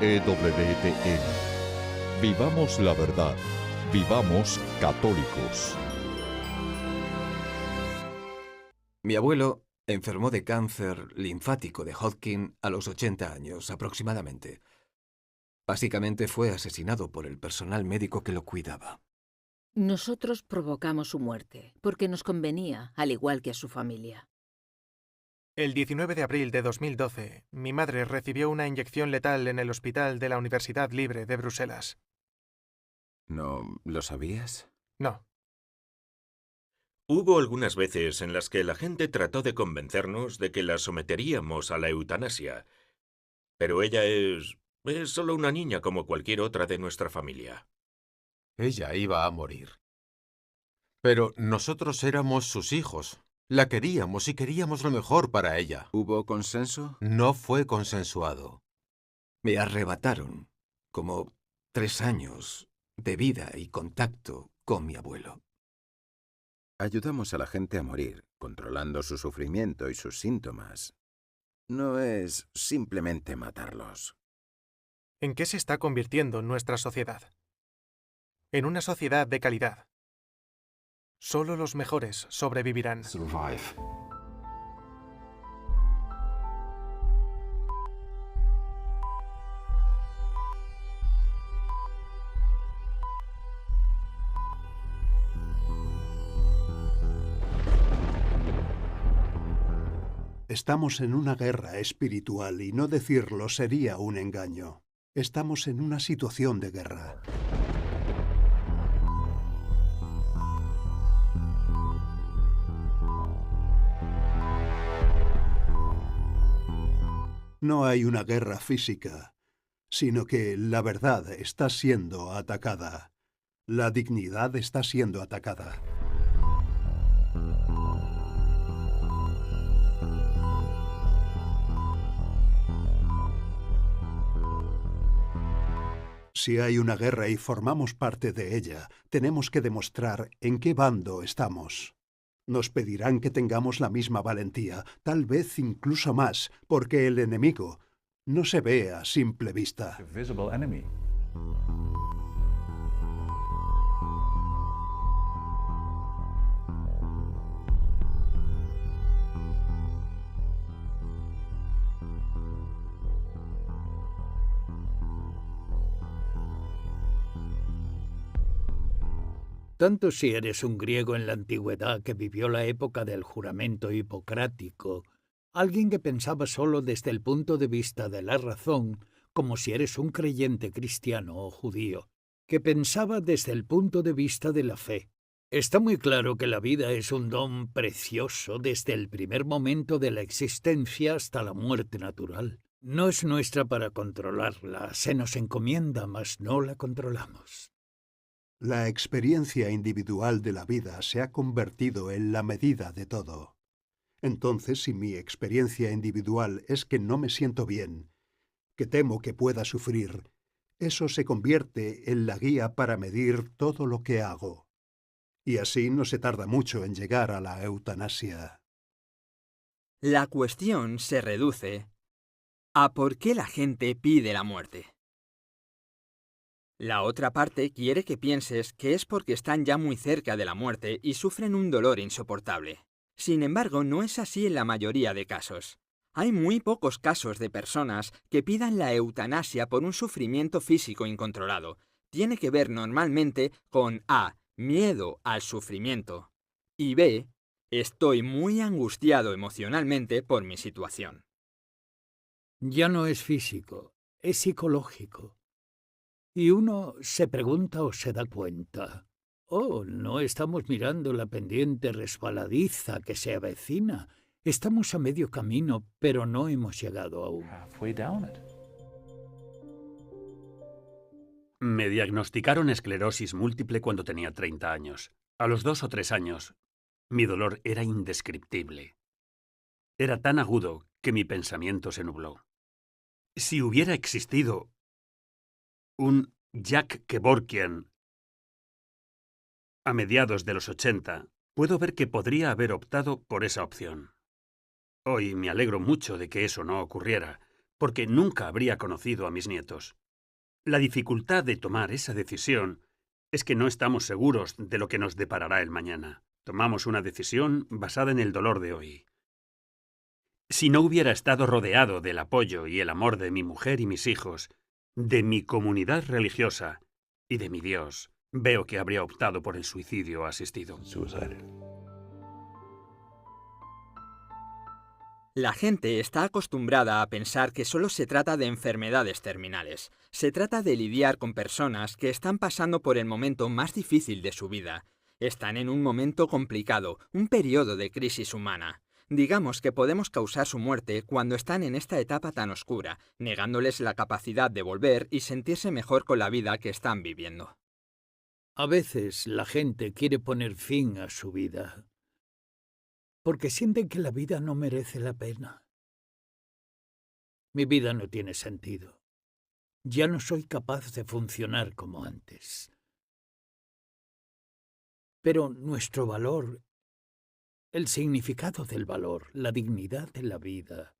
EWTN. Vivamos la verdad. Vivamos católicos. Mi abuelo enfermó de cáncer linfático de Hodgkin a los 80 años aproximadamente. Básicamente fue asesinado por el personal médico que lo cuidaba. Nosotros provocamos su muerte, porque nos convenía, al igual que a su familia. El 19 de abril de 2012, mi madre recibió una inyección letal en el hospital de la Universidad Libre de Bruselas. ¿No lo sabías? No. Hubo algunas veces en las que la gente trató de convencernos de que la someteríamos a la eutanasia, pero ella es solo una niña como cualquier otra de nuestra familia. Ella iba a morir. Pero nosotros éramos sus hijos. La queríamos y queríamos lo mejor para ella. ¿Hubo consenso? No fue consensuado. Me arrebataron como 3 años de vida y contacto con mi abuelo. Ayudamos a la gente a morir, controlando su sufrimiento y sus síntomas. No es simplemente matarlos. ¿En qué se está convirtiendo nuestra sociedad? En una sociedad de calidad. Solo los mejores sobrevivirán. Estamos en una guerra espiritual y no decirlo sería un engaño. Estamos en una situación de guerra. No hay una guerra física, sino que la verdad está siendo atacada. La dignidad está siendo atacada. Si hay una guerra y formamos parte de ella, tenemos que demostrar en qué bando estamos. Nos pedirán que tengamos la misma valentía, tal vez incluso más, porque el enemigo no se ve a simple vista. Tanto si eres un griego en la antigüedad que vivió la época del juramento hipocrático, alguien que pensaba solo desde el punto de vista de la razón, como si eres un creyente cristiano o judío, que pensaba desde el punto de vista de la fe. Está muy claro que la vida es un don precioso desde el primer momento de la existencia hasta la muerte natural. No es nuestra para controlarla, se nos encomienda, mas no la controlamos. La experiencia individual de la vida se ha convertido en la medida de todo. Entonces, si mi experiencia individual es que no me siento bien, que temo que pueda sufrir, eso se convierte en la guía para medir todo lo que hago. Y así no se tarda mucho en llegar a la eutanasia. La cuestión se reduce a por qué la gente pide la muerte. La otra parte quiere que pienses que es porque están ya muy cerca de la muerte y sufren un dolor insoportable. Sin embargo, no es así en la mayoría de casos. Hay muy pocos casos de personas que pidan la eutanasia por un sufrimiento físico incontrolado. Tiene que ver normalmente con A. Miedo al sufrimiento y B. Estoy muy angustiado emocionalmente por mi situación. Ya no es físico, es psicológico. Y uno se pregunta o se da cuenta. Oh, no estamos mirando la pendiente resbaladiza que se avecina. Estamos a medio camino, pero no hemos llegado aún. Me diagnosticaron esclerosis múltiple cuando tenía 30 años. A los 2 o 3 años, mi dolor era indescriptible. Era tan agudo que mi pensamiento se nubló. Si hubiera existido un Jack Kevorkian a mediados de los 80, puedo ver que podría haber optado por esa opción. Hoy me alegro mucho de que eso no ocurriera, porque nunca habría conocido a mis nietos. La dificultad de tomar esa decisión es que no estamos seguros de lo que nos deparará el mañana. Tomamos una decisión basada en el dolor de hoy. Si no hubiera estado rodeado del apoyo y el amor de mi mujer y mis hijos, de mi comunidad religiosa y de mi Dios, veo que habría optado por el suicidio asistido. La gente está acostumbrada a pensar que solo se trata de enfermedades terminales. Se trata de lidiar con personas que están pasando por el momento más difícil de su vida. Están en un momento complicado, un periodo de crisis humana. Digamos que podemos causar su muerte cuando están en esta etapa tan oscura, negándoles la capacidad de volver y sentirse mejor con la vida que están viviendo. A veces la gente quiere poner fin a su vida porque sienten que la vida no merece la pena. Mi vida no tiene sentido. Ya no soy capaz de funcionar como antes. Pero nuestro valor, el significado del valor, la dignidad de la vida,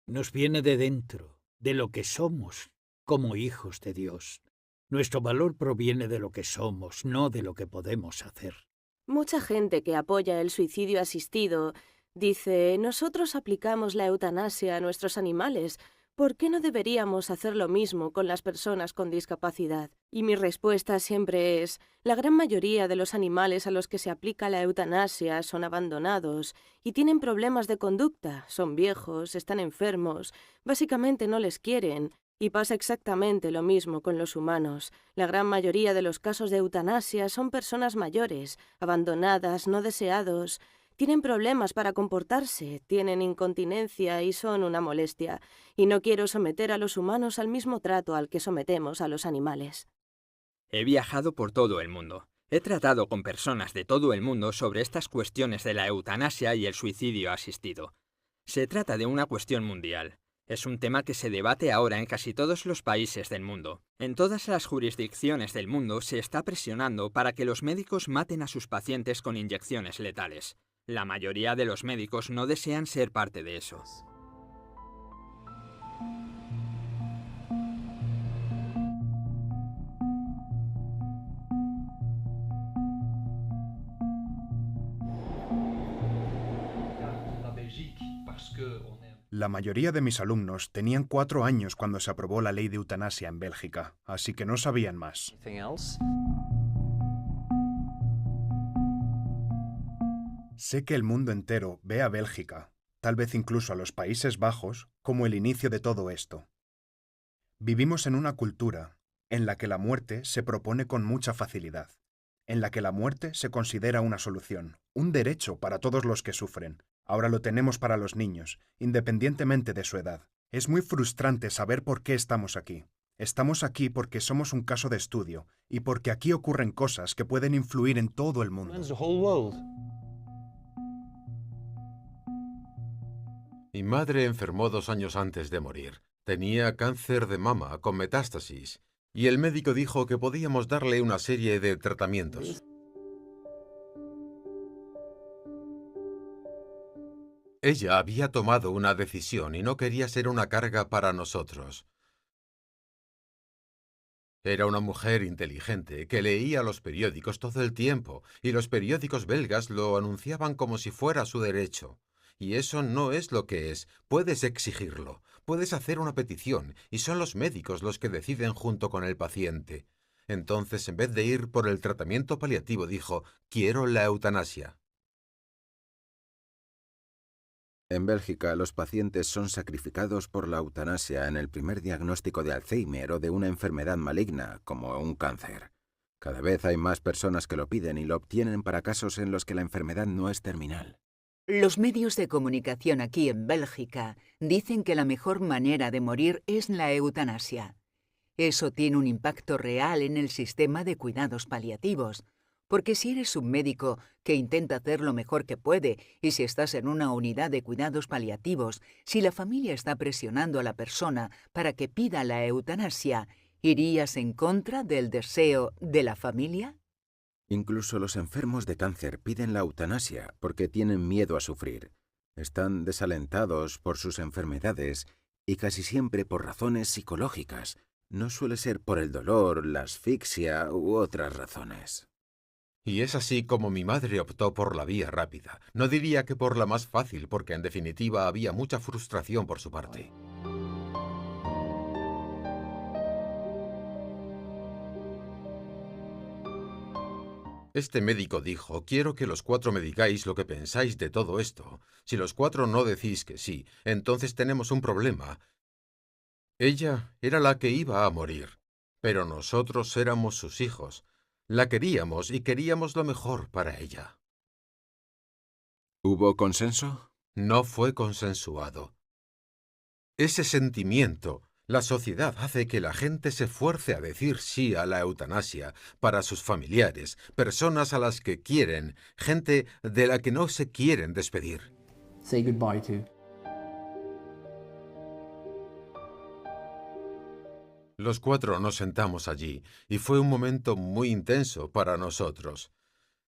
nos viene de dentro, de lo que somos como hijos de Dios. Nuestro valor proviene de lo que somos, no de lo que podemos hacer. Mucha gente que apoya el suicidio asistido dice: nosotros aplicamos la eutanasia a nuestros animales, ¿por qué no deberíamos hacer lo mismo con las personas con discapacidad? Y mi respuesta siempre es: la gran mayoría de los animales a los que se aplica la eutanasia son abandonados y tienen problemas de conducta, son viejos, están enfermos, básicamente no les quieren. Y pasa exactamente lo mismo con los humanos. La gran mayoría de los casos de eutanasia son personas mayores, abandonadas, no deseados. Tienen problemas para comportarse, tienen incontinencia y son una molestia. Y no quiero someter a los humanos al mismo trato al que sometemos a los animales. He viajado por todo el mundo. He tratado con personas de todo el mundo sobre estas cuestiones de la eutanasia y el suicidio asistido. Se trata de una cuestión mundial. Es un tema que se debate ahora en casi todos los países del mundo. En todas las jurisdicciones del mundo se está presionando para que los médicos maten a sus pacientes con inyecciones letales. La mayoría de los médicos no desean ser parte de eso. La mayoría de mis alumnos tenían 4 años cuando se aprobó la ley de eutanasia en Bélgica, así que no sabían más. Sé que el mundo entero ve a Bélgica, tal vez incluso a los Países Bajos, como el inicio de todo esto. Vivimos en una cultura en la que la muerte se propone con mucha facilidad, en la que la muerte se considera una solución, un derecho para todos los que sufren. Ahora lo tenemos para los niños, independientemente de su edad. Es muy frustrante saber por qué estamos aquí. Estamos aquí porque somos un caso de estudio y porque aquí ocurren cosas que pueden influir en todo el mundo. Mi madre enfermó 2 años antes de morir. Tenía cáncer de mama con metástasis y el médico dijo que podíamos darle una serie de tratamientos. Ella había tomado una decisión y no quería ser una carga para nosotros. Era una mujer inteligente que leía los periódicos todo el tiempo y los periódicos belgas lo anunciaban como si fuera su derecho. Y eso no es lo que es. Puedes exigirlo, puedes hacer una petición y son los médicos los que deciden junto con el paciente. Entonces, en vez de ir por el tratamiento paliativo, dijo: quiero la eutanasia. En Bélgica, los pacientes son sacrificados por la eutanasia en el primer diagnóstico de Alzheimer o de una enfermedad maligna, como un cáncer. Cada vez hay más personas que lo piden y lo obtienen para casos en los que la enfermedad no es terminal. Los medios de comunicación aquí en Bélgica dicen que la mejor manera de morir es la eutanasia. Eso tiene un impacto real en el sistema de cuidados paliativos, porque si eres un médico que intenta hacer lo mejor que puede y si estás en una unidad de cuidados paliativos, si la familia está presionando a la persona para que pida la eutanasia, ¿irías en contra del deseo de la familia? Incluso los enfermos de cáncer piden la eutanasia porque tienen miedo a sufrir. Están desalentados por sus enfermedades y casi siempre por razones psicológicas. No suele ser por el dolor, la asfixia u otras razones. Y es así como mi madre optó por la vía rápida. No diría que por la más fácil, porque en definitiva había mucha frustración por su parte. Este médico dijo: quiero que los 4 me digáis lo que pensáis de todo esto. Si los 4 no decís que sí, entonces tenemos un problema. Ella era la que iba a morir, pero nosotros éramos sus hijos. La queríamos y queríamos lo mejor para ella. ¿Hubo consenso? No fue consensuado. Ese sentimiento, la sociedad hace que la gente se fuerce a decir sí a la eutanasia para sus familiares, personas a las que quieren, gente de la que no se quieren despedir. Say goodbye to. Los 4 nos sentamos allí, y fue un momento muy intenso para nosotros.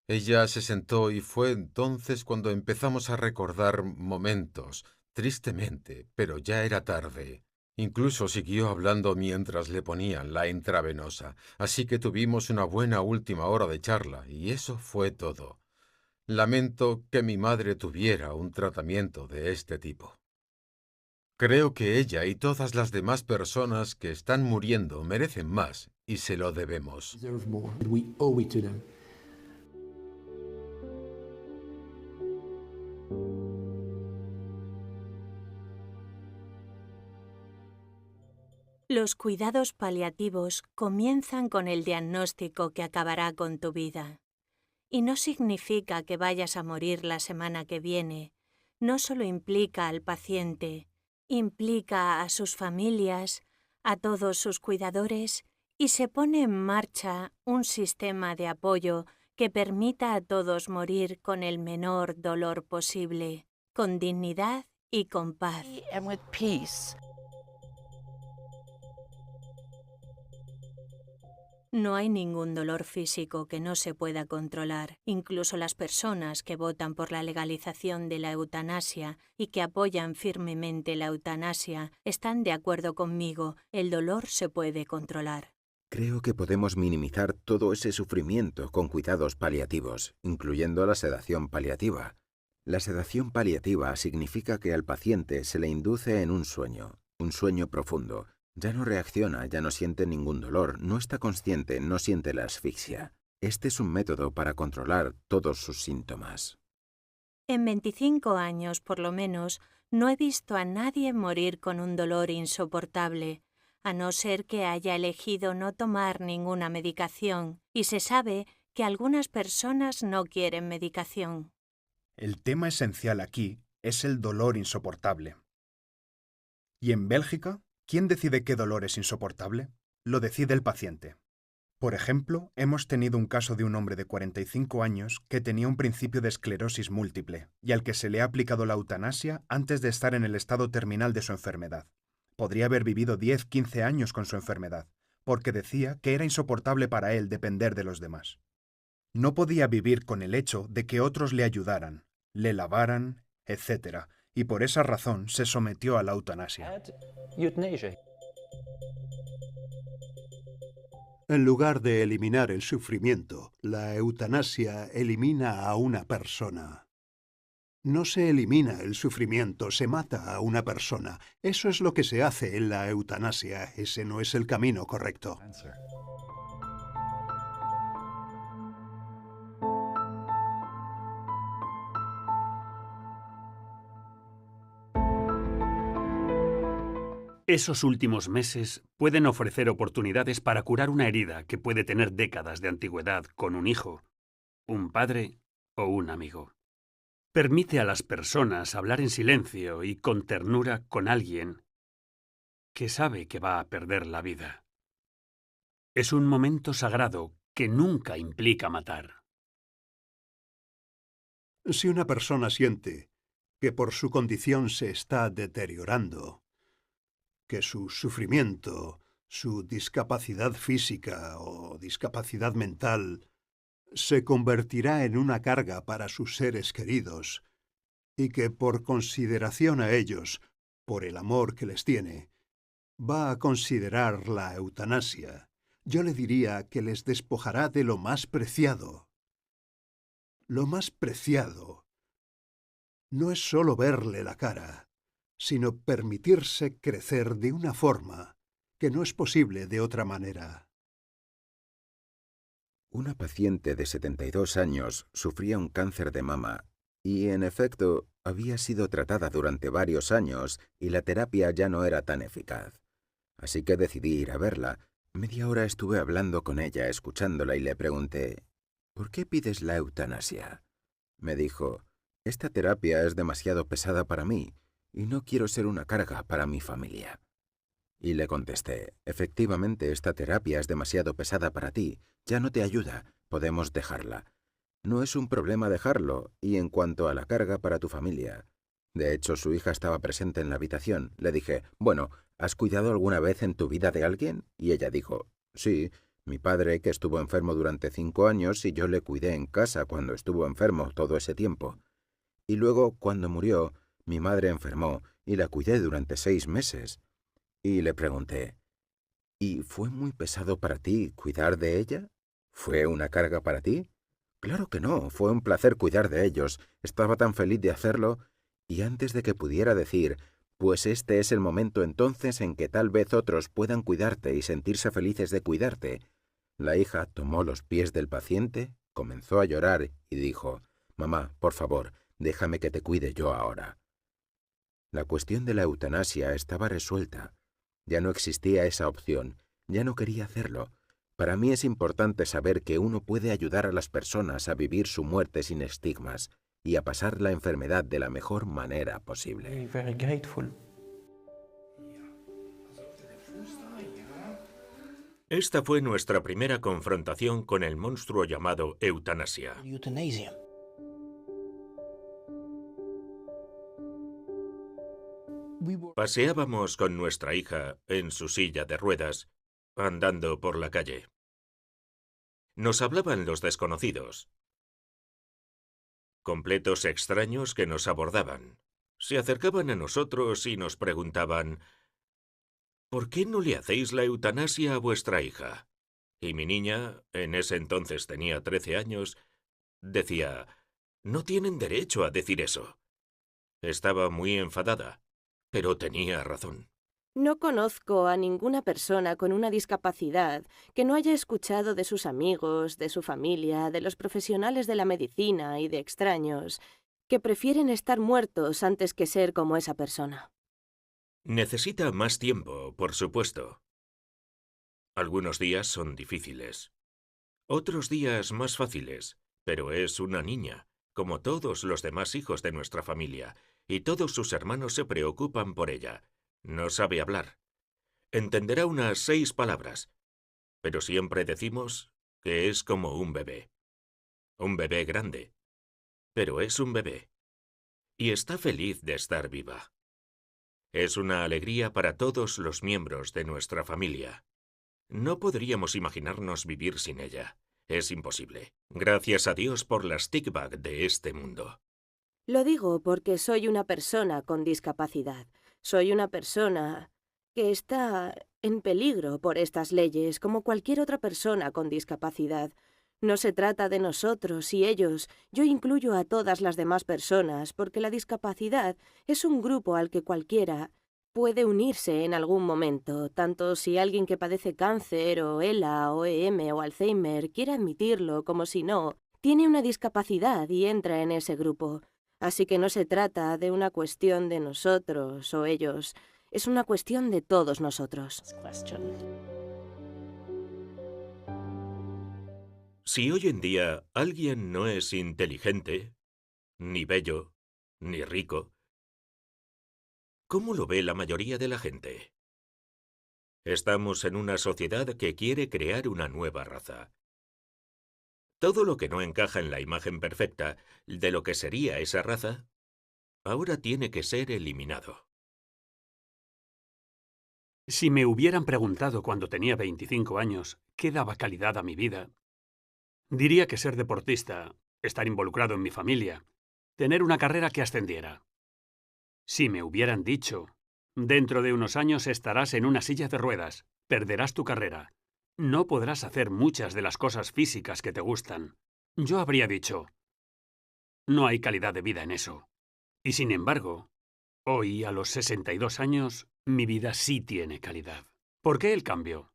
Ella se sentó y fue entonces cuando empezamos a recordar momentos, tristemente, pero ya era tarde. Incluso siguió hablando mientras le ponían la intravenosa, así que tuvimos una buena última hora de charla, y eso fue todo. Lamento que mi madre tuviera un tratamiento de este tipo. Creo que ella y todas las demás personas que están muriendo merecen más, y se lo debemos. Deserve more. We owe it to them. Los cuidados paliativos comienzan con el diagnóstico que acabará con tu vida. Y no significa que vayas a morir la semana que viene. No solo implica al paciente, implica a sus familias, a todos sus cuidadores, y se pone en marcha un sistema de apoyo que permita a todos morir con el menor dolor posible, con dignidad y con paz. No hay ningún dolor físico que no se pueda controlar. Incluso las personas que votan por la legalización de la eutanasia y que apoyan firmemente la eutanasia están de acuerdo conmigo. El dolor se puede controlar. Creo que podemos minimizar todo ese sufrimiento con cuidados paliativos, incluyendo la sedación paliativa. La sedación paliativa significa que al paciente se le induce en un sueño profundo. Ya no reacciona, ya no siente ningún dolor, no está consciente, no siente la asfixia. Este es un método para controlar todos sus síntomas. En 25 años, por lo menos, no he visto a nadie morir con un dolor insoportable, a no ser que haya elegido no tomar ninguna medicación, y se sabe que algunas personas no quieren medicación. El tema esencial aquí es el dolor insoportable. ¿Y en Bélgica? ¿Quién decide qué dolor es insoportable? Lo decide el paciente. Por ejemplo, hemos tenido un caso de un hombre de 45 años que tenía un principio de esclerosis múltiple y al que se le ha aplicado la eutanasia antes de estar en el estado terminal de su enfermedad. Podría haber vivido 10-15 años con su enfermedad, porque decía que era insoportable para él depender de los demás. No podía vivir con el hecho de que otros le ayudaran, le lavaran, etc., y por esa razón se sometió a la eutanasia. En lugar de eliminar el sufrimiento, la eutanasia elimina a una persona. No se elimina el sufrimiento, se mata a una persona. Eso es lo que se hace en la eutanasia. Ese no es el camino correcto. Esos últimos meses pueden ofrecer oportunidades para curar una herida que puede tener décadas de antigüedad con un hijo, un padre o un amigo. Permite a las personas hablar en silencio y con ternura con alguien que sabe que va a perder la vida. Es un momento sagrado que nunca implica matar. Si una persona siente que por su condición se está deteriorando, que su sufrimiento, su discapacidad física o discapacidad mental se convertirá en una carga para sus seres queridos y que por consideración a ellos por el amor que les tiene, va a considerar la eutanasia, yo le diría que les despojará de lo más preciado. Lo más preciado no es solo verle la cara, sino permitirse crecer de una forma que no es posible de otra manera. Una paciente de 72 años sufría un cáncer de mama y, en efecto, había sido tratada durante varios años y la terapia ya no era tan eficaz. Así que decidí ir a verla. Media hora estuve hablando con ella, escuchándola, y le pregunté, ¿por qué pides la eutanasia? Me dijo, esta terapia es demasiado pesada para mí y no quiero ser una carga para mi familia. Y le contesté, efectivamente, esta terapia es demasiado pesada para ti, ya no te ayuda, podemos dejarla. No es un problema dejarlo, y en cuanto a la carga para tu familia. De hecho, su hija estaba presente en la habitación. Le dije, bueno, ¿has cuidado alguna vez en tu vida de alguien? Y ella dijo, sí, mi padre, que estuvo enfermo durante 5 años, y yo le cuidé en casa cuando estuvo enfermo todo ese tiempo. Y luego, cuando murió, mi madre enfermó, y la cuidé durante 6 meses. Y le pregunté, ¿y fue muy pesado para ti cuidar de ella? ¿Fue una carga para ti? Claro que no, fue un placer cuidar de ellos. Estaba tan feliz de hacerlo, y antes de que pudiera decir, pues este es el momento entonces en que tal vez otros puedan cuidarte y sentirse felices de cuidarte, la hija tomó los pies del paciente, comenzó a llorar y dijo, mamá, por favor, déjame que te cuide yo ahora. La cuestión de la eutanasia estaba resuelta. Ya no existía esa opción, ya no quería hacerlo. Para mí es importante saber que uno puede ayudar a las personas a vivir su muerte sin estigmas y a pasar la enfermedad de la mejor manera posible. Esta fue nuestra primera confrontación con el monstruo llamado eutanasia. Paseábamos con nuestra hija en su silla de ruedas, andando por la calle. Nos hablaban los desconocidos. Completos extraños que nos abordaban. Se acercaban a nosotros y nos preguntaban, ¿por qué no le hacéis la eutanasia a vuestra hija? Y mi niña, en ese entonces tenía 13 años, decía, no tienen derecho a decir eso. Estaba muy enfadada, pero tenía razón. No conozco a ninguna persona con una discapacidad que no haya escuchado de sus amigos, de su familia, de los profesionales de la medicina y de extraños, que prefieren estar muertos antes que ser como esa persona. Necesita más tiempo, por supuesto. Algunos días son difíciles. Otros días más fáciles, pero es una niña, como todos los demás hijos de nuestra familia, y todos sus hermanos se preocupan por ella. No sabe hablar. Entenderá unas 6 palabras, pero siempre decimos que es como un bebé. Un bebé grande, pero es un bebé. Y está feliz de estar viva. Es una alegría para todos los miembros de nuestra familia. No podríamos imaginarnos vivir sin ella. Es imposible. Gracias a Dios por las stick bag de este mundo. Lo digo porque soy una persona con discapacidad. Soy una persona que está en peligro por estas leyes, como cualquier otra persona con discapacidad. No se trata de nosotros y ellos. Yo incluyo a todas las demás personas, porque la discapacidad es un grupo al que cualquiera puede unirse en algún momento, tanto si alguien que padece cáncer o ELA o EM o Alzheimer quiere admitirlo como si no, tiene una discapacidad y entra en ese grupo. Así que no se trata de una cuestión de nosotros o ellos, es una cuestión de todos nosotros. Si hoy en día alguien no es inteligente, ni bello, ni rico, ¿cómo lo ve la mayoría de la gente? Estamos en una sociedad que quiere crear una nueva raza. Todo lo que no encaja en la imagen perfecta de lo que sería esa raza, ahora tiene que ser eliminado. Si me hubieran preguntado cuando tenía 25 años qué daba calidad a mi vida, diría que ser deportista, estar involucrado en mi familia, tener una carrera que ascendiera. Si me hubieran dicho Dentro de unos años estarás en una silla de ruedas, perderás tu carrera. No podrás hacer muchas de las cosas físicas que te gustan. Yo habría dicho, no hay calidad de vida en eso. Y sin embargo, hoy, a los 62 años, mi vida sí tiene calidad. ¿Por qué el cambio?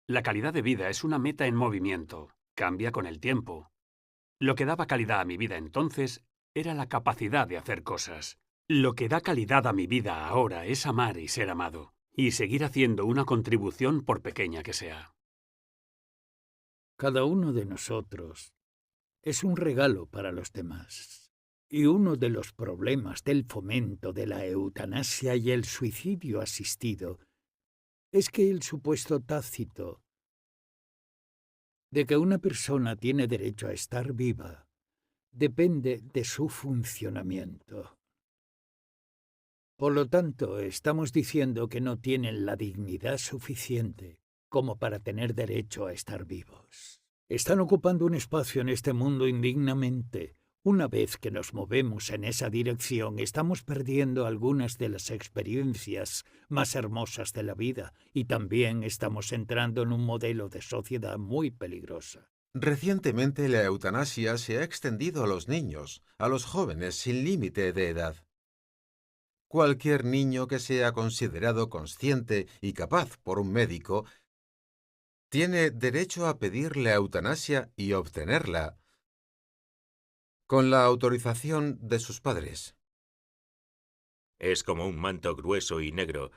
La calidad de vida es una meta en movimiento, cambia con el tiempo. Lo que daba calidad a mi vida entonces era la capacidad de hacer cosas. Lo que da calidad a mi vida ahora es amar y ser amado, y seguir haciendo una contribución por pequeña que sea. Cada uno de nosotros es un regalo para los demás. Y uno de los problemas del fomento de la eutanasia y el suicidio asistido es que el supuesto tácito de que una persona tiene derecho a estar viva depende de su funcionamiento. Por lo tanto, estamos diciendo que no tienen la dignidad suficiente como para tener derecho a estar vivos. Están ocupando un espacio en este mundo indignamente. Una vez que nos movemos en esa dirección, estamos perdiendo algunas de las experiencias más hermosas de la vida y también estamos entrando en un modelo de sociedad muy peligrosa. Recientemente la eutanasia se ha extendido a los niños, a los jóvenes sin límite de edad. Cualquier niño que sea considerado consciente y capaz por un médico tiene derecho a pedir la eutanasia y obtenerla con la autorización de sus padres. Es como un manto grueso y negro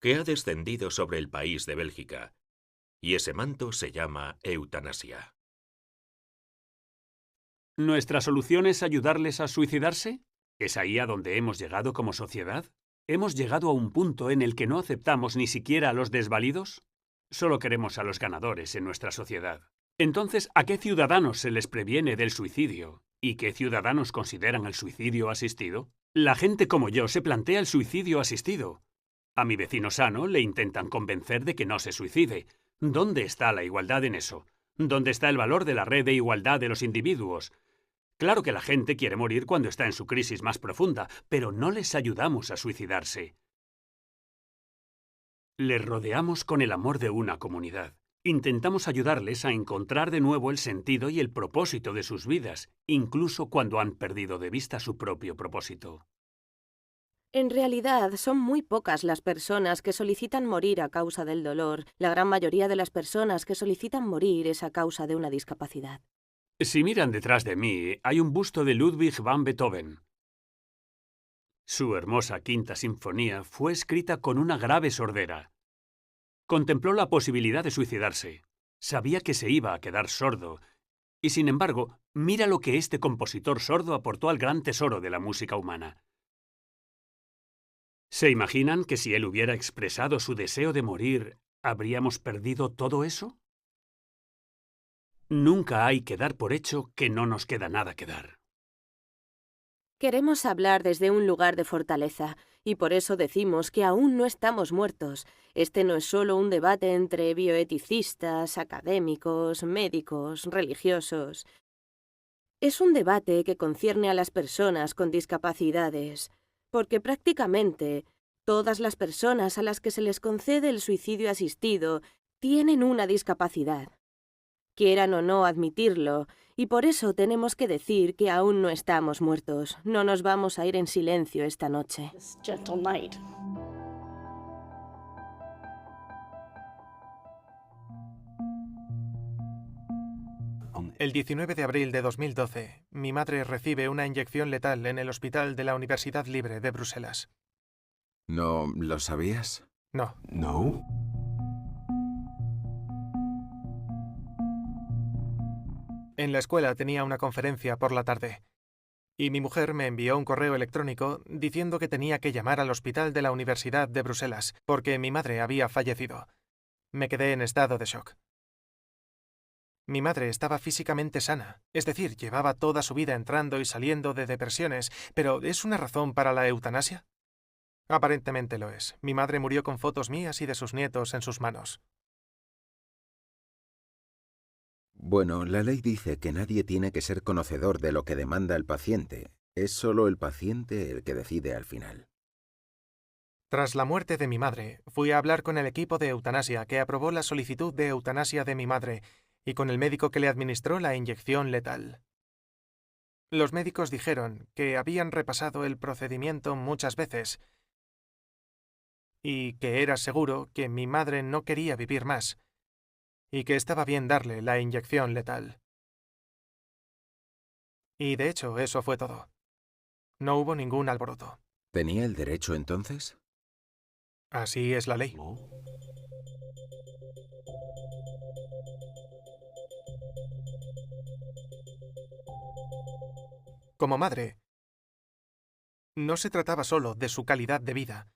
que ha descendido sobre el país de Bélgica, y ese manto se llama eutanasia. ¿Nuestra solución es ayudarles a suicidarse? ¿Es ahí a donde hemos llegado como sociedad? ¿Hemos llegado a un punto en el que no aceptamos ni siquiera a los desvalidos? Solo queremos a los ganadores en nuestra sociedad. Entonces, ¿a qué ciudadanos se les previene del suicidio? ¿Y qué ciudadanos consideran el suicidio asistido? La gente como yo se plantea el suicidio asistido. A mi vecino sano le intentan convencer de que no se suicide. ¿Dónde está la igualdad en eso? ¿Dónde está el valor de la red de igualdad de los individuos? Claro que la gente quiere morir cuando está en su crisis más profunda, pero no les ayudamos a suicidarse. Les rodeamos con el amor de una comunidad. Intentamos ayudarles a encontrar de nuevo el sentido y el propósito de sus vidas, incluso cuando han perdido de vista su propio propósito. En realidad, son muy pocas las personas que solicitan morir a causa del dolor. La gran mayoría de las personas que solicitan morir es a causa de una discapacidad. Si miran detrás de mí, hay un busto de Ludwig van Beethoven. Su hermosa Quinta Sinfonía fue escrita con una grave sordera. Contempló la posibilidad de suicidarse. Sabía que se iba a quedar sordo. Y sin embargo, mira lo que este compositor sordo aportó al gran tesoro de la música humana. ¿Se imaginan que si él hubiera expresado su deseo de morir, habríamos perdido todo eso? Nunca hay que dar por hecho que no nos queda nada que dar. Queremos hablar desde un lugar de fortaleza, y por eso decimos que aún no estamos muertos. Este no es solo un debate entre bioeticistas, académicos, médicos, religiosos. Es un debate que concierne a las personas con discapacidades, porque prácticamente todas las personas a las que se les concede el suicidio asistido tienen una discapacidad. Quieran o no admitirlo, y por eso tenemos que decir que aún no estamos muertos. No nos vamos a ir en silencio esta noche. El 19 de abril de 2012, mi madre recibe una inyección letal en el hospital de la Universidad Libre de Bruselas. ¿No lo sabías? No. No. En la escuela tenía una conferencia por la tarde, y mi mujer me envió un correo electrónico diciendo que tenía que llamar al hospital de la Universidad de Bruselas, porque mi madre había fallecido. Me quedé en estado de shock. Mi madre estaba físicamente sana, es decir, llevaba toda su vida entrando y saliendo de depresiones, pero ¿es una razón para la eutanasia? Aparentemente lo es. Mi madre murió con fotos mías y de sus nietos en sus manos. Bueno, la ley dice que nadie tiene que ser conocedor de lo que demanda el paciente. Es solo el paciente el que decide al final. Tras la muerte de mi madre, fui a hablar con el equipo de eutanasia que aprobó la solicitud de eutanasia de mi madre y con el médico que le administró la inyección letal. Los médicos dijeron que habían repasado el procedimiento muchas veces y que era seguro que mi madre no quería vivir más y que estaba bien darle la inyección letal. Y de hecho, eso fue todo. No hubo ningún alboroto. ¿Tenía el derecho entonces? Así es la ley. Como madre, no se trataba solo de su calidad de vida,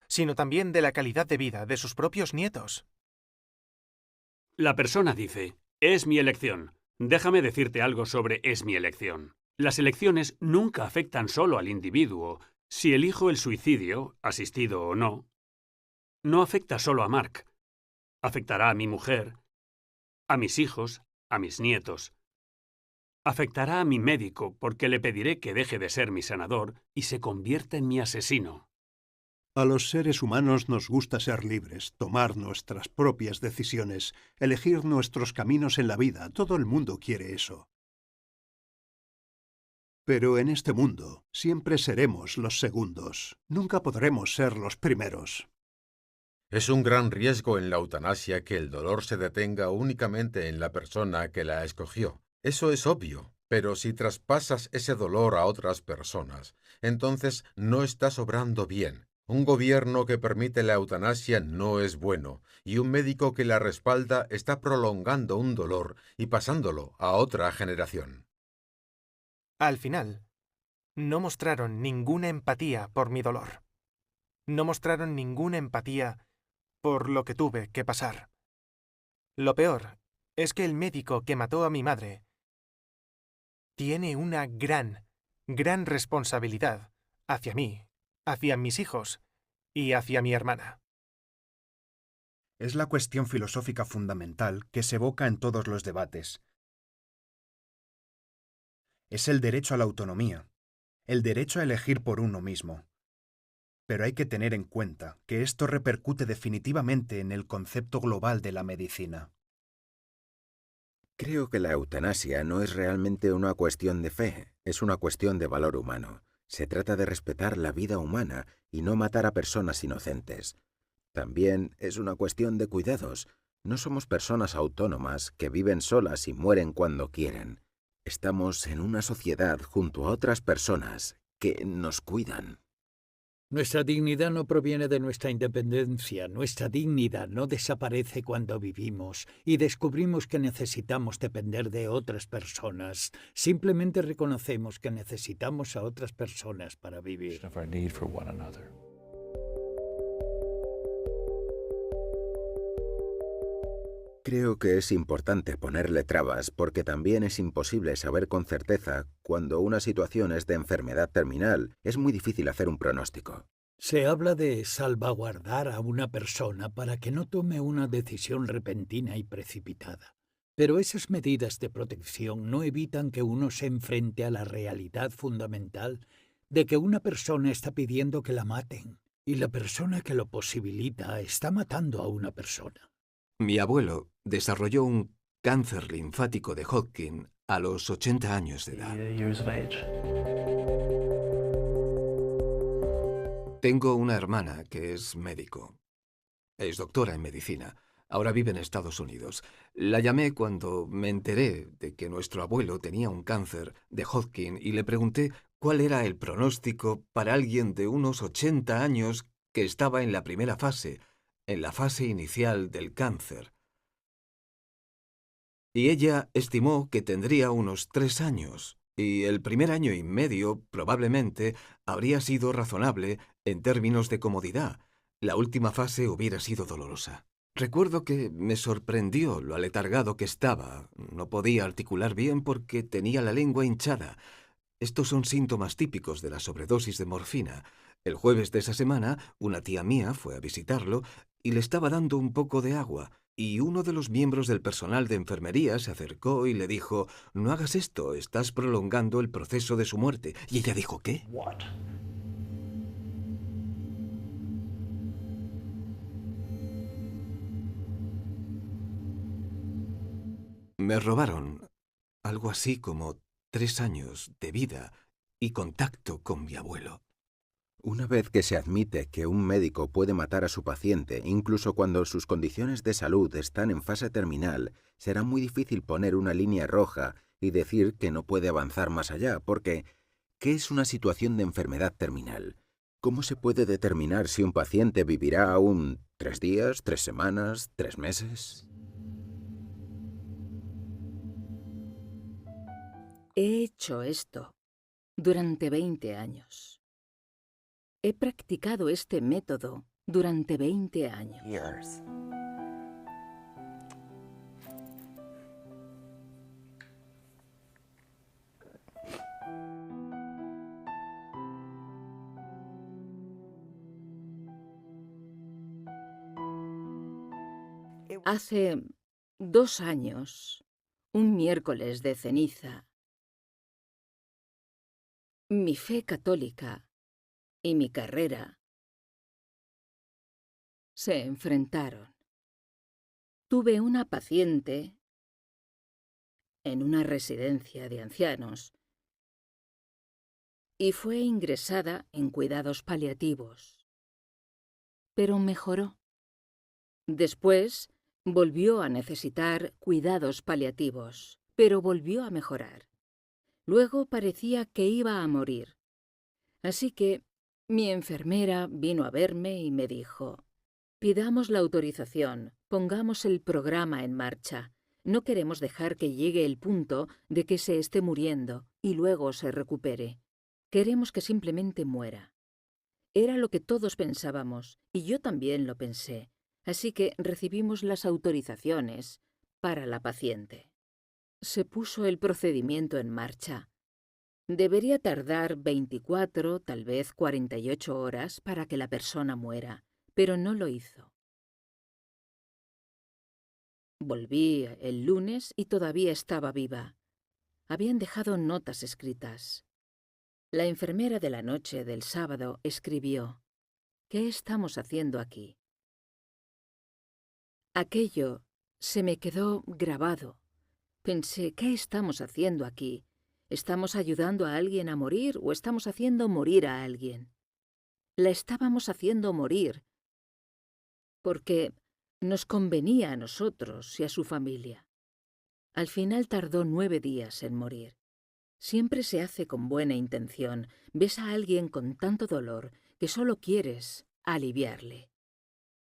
sino también de la calidad de vida de sus propios nietos. La persona dice, es mi elección. Déjame decirte algo sobre es mi elección. Las elecciones nunca afectan solo al individuo. Si elijo el suicidio, asistido o no, no afecta solo a Mark. Afectará a mi mujer, a mis hijos, a mis nietos. Afectará a mi médico porque le pediré que deje de ser mi sanador y se convierta en mi asesino. A los seres humanos nos gusta ser libres, tomar nuestras propias decisiones, elegir nuestros caminos en la vida. Todo el mundo quiere eso. Pero en este mundo siempre seremos los segundos. Nunca podremos ser los primeros. Es un gran riesgo en la eutanasia que el dolor se detenga únicamente en la persona que la escogió. Eso es obvio, pero si traspasas ese dolor a otras personas, entonces no estás obrando bien. Un gobierno que permite la eutanasia no es bueno, y un médico que la respalda está prolongando un dolor y pasándolo a otra generación. Al final, no mostraron ninguna empatía por mi dolor. No mostraron ninguna empatía por lo que tuve que pasar. Lo peor es que el médico que mató a mi madre tiene una gran responsabilidad hacia mí, hacia mis hijos y hacia mi hermana. Es la cuestión filosófica fundamental que se evoca en todos los debates. Es el derecho a la autonomía, el derecho a elegir por uno mismo. Pero hay que tener en cuenta que esto repercute definitivamente en el concepto global de la medicina. Creo que la eutanasia no es realmente una cuestión de fe, es una cuestión de valor humano. Se trata de respetar la vida humana y no matar a personas inocentes. También es una cuestión de cuidados. No somos personas autónomas que viven solas y mueren cuando quieren. Estamos en una sociedad junto a otras personas que nos cuidan. Nuestra dignidad no proviene de nuestra independencia. Nuestra dignidad no desaparece cuando vivimos y descubrimos que necesitamos depender de otras personas. Simplemente reconocemos que necesitamos a otras personas para vivir. Creo que es importante ponerle trabas porque también es imposible saber con certeza cuando una situación es de enfermedad terminal. Es muy difícil hacer un pronóstico. Se habla de salvaguardar a una persona para que no tome una decisión repentina y precipitada. Pero esas medidas de protección no evitan que uno se enfrente a la realidad fundamental de que una persona está pidiendo que la maten y la persona que lo posibilita está matando a una persona. Mi abuelo desarrolló un cáncer linfático de Hodgkin a los 80 años de edad. Tengo una hermana que es médico. Es doctora en medicina. Ahora vive en Estados Unidos. La llamé cuando me enteré de que nuestro abuelo tenía un cáncer de Hodgkin y le pregunté cuál era el pronóstico para alguien de unos 80 años que estaba en la primera fase, en la fase inicial del cáncer. Y ella estimó que tendría unos 3 años, y el primer año y medio probablemente habría sido razonable en términos de comodidad. La última fase hubiera sido dolorosa. Recuerdo que me sorprendió lo aletargado que estaba. No podía articular bien porque tenía la lengua hinchada. Estos son síntomas típicos de la sobredosis de morfina. El jueves de esa semana, una tía mía fue a visitarlo y le estaba dando un poco de agua, y uno de los miembros del personal de enfermería se acercó y le dijo: «No hagas esto, estás prolongando el proceso de su muerte». Y ella dijo: «¿Qué?». Me robaron algo así como 3 años de vida y contacto con mi abuelo. Una vez que se admite que un médico puede matar a su paciente, incluso cuando sus condiciones de salud están en fase terminal, será muy difícil poner una línea roja y decir que no puede avanzar más allá, porque ¿qué es una situación de enfermedad terminal? ¿Cómo se puede determinar si un paciente vivirá aún 3 días, 3 semanas, 3 meses? He hecho esto durante 20 años. He practicado este método durante 20 años. Hace 2 años, un miércoles de ceniza, mi fe católica y mi carrera se enfrentaron. Tuve una paciente en una residencia de ancianos y fue ingresada en cuidados paliativos, pero mejoró. Después volvió a necesitar cuidados paliativos, pero volvió a mejorar. Luego parecía que iba a morir. Así que mi enfermera vino a verme y me dijo: pidamos la autorización, pongamos el programa en marcha. No queremos dejar que llegue el punto de que se esté muriendo y luego se recupere. Queremos que simplemente muera. Era lo que todos pensábamos, y yo también lo pensé. Así que recibimos las autorizaciones para la paciente. Se puso el procedimiento en marcha. Debería tardar 24, tal vez 48 horas para que la persona muera, pero no lo hizo. Volví el lunes y todavía estaba viva. Habían dejado notas escritas. La enfermera de la noche del sábado escribió: ¿qué estamos haciendo aquí? Aquello se me quedó grabado. Pensé, ¿qué estamos haciendo aquí? ¿Estamos ayudando a alguien a morir o estamos haciendo morir a alguien? La estábamos haciendo morir porque nos convenía a nosotros y a su familia. Al final tardó 9 días en morir. Siempre se hace con buena intención. Ves a alguien con tanto dolor que solo quieres aliviarle.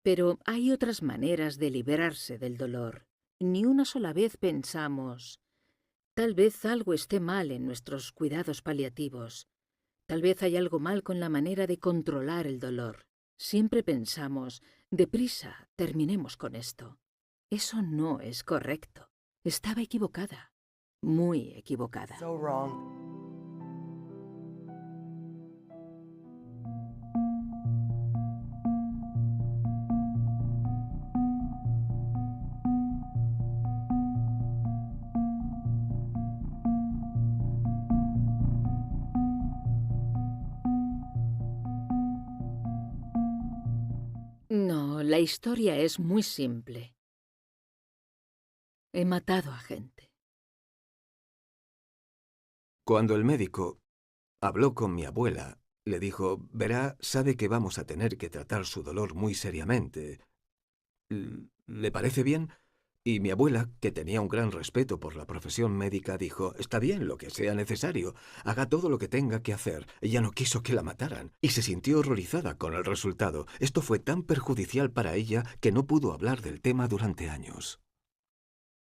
Pero hay otras maneras de liberarse del dolor. Ni una sola vez pensamos: tal vez algo esté mal en nuestros cuidados paliativos. Tal vez hay algo mal con la manera de controlar el dolor. Siempre pensamos: deprisa, terminemos con esto. Eso no es correcto. Estaba equivocada. Muy equivocada. So wrong. No, la historia es muy simple. He matado a gente. Cuando el médico habló con mi abuela, le dijo: verá, sabe que vamos a tener que tratar su dolor muy seriamente. ¿Le parece bien? Y mi abuela, que tenía un gran respeto por la profesión médica, dijo: está bien, lo que sea necesario. Haga todo lo que tenga que hacer. Ella no quiso que la mataran y se sintió horrorizada con el resultado. Esto fue tan perjudicial para ella que no pudo hablar del tema durante años.